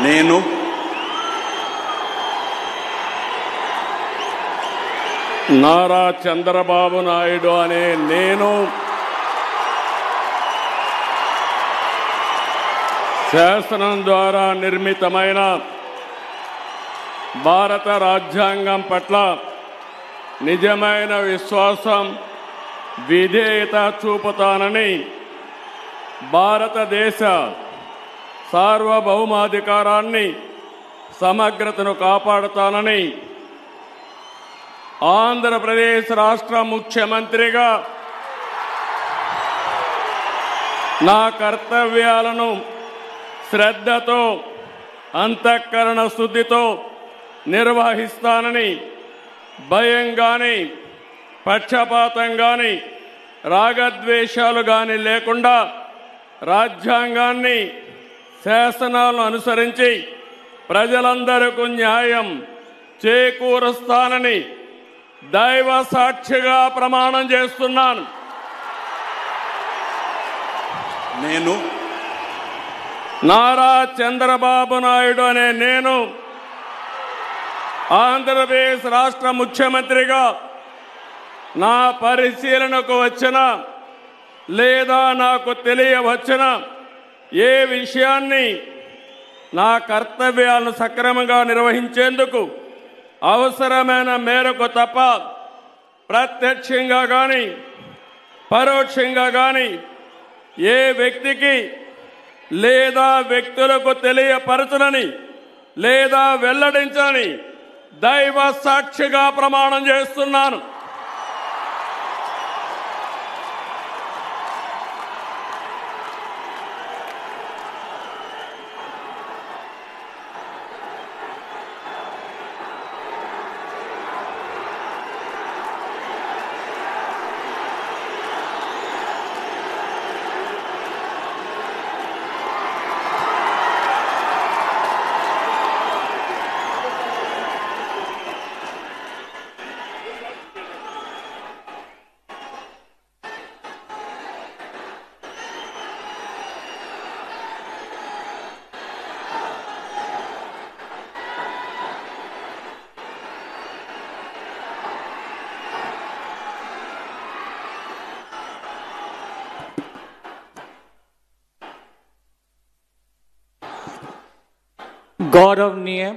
నేను నారా చంద్రబాబు నాయుడు అనే నేను శాసనం ద్వారా నిర్మితమైన భారత రాజ్యాంగం పట్ల నిజమైన విశ్వాసం, విధేయత చూపుతానని, భారతదేశ సార్వభౌమాధికారాన్ని, సమగ్రతను కాపాడుతానని ఆంధ్రప్రదేశ్ రాష్ట్ర ముఖ్యమంత్రిగా నా కర్తవ్యాలను శ్రద్ధతో, అంతఃకరణ శుద్ధితో నిర్వహిస్తానని, భయం గాని, పక్షపాతం గాని, రాగద్వేషాలు గాని లేకుండా రాజ్యాంగాన్ని, శాసనాలను అనుసరించి ప్రజలందరికీ న్యాయం చేకూరుస్తానని దైవ సాక్షిగా ప్రమాణం చేస్తున్నాను. నేను నారా చంద్రబాబు నాయుడు అనే నేను ఆంధ్రప్రదేశ్ రాష్ట్ర ముఖ్యమంత్రిగా నా పరిశీలనకు వచ్చిన లేదా నాకు తెలియవచ్చిన ఏ విషయాన్ని నా కర్తవ్యాలను సక్రమంగా నిర్వహించేందుకు అవసరమైన మేరకు తప్ప ప్రత్యక్షంగా కానీ పరోక్షంగా కానీ ఏ వ్యక్తికి లేదా వ్యక్తులకు తెలియపరచనని లేదా వెల్లడించని దైవ సాక్షిగా ప్రమాణం చేస్తున్నాను. गौरवनीय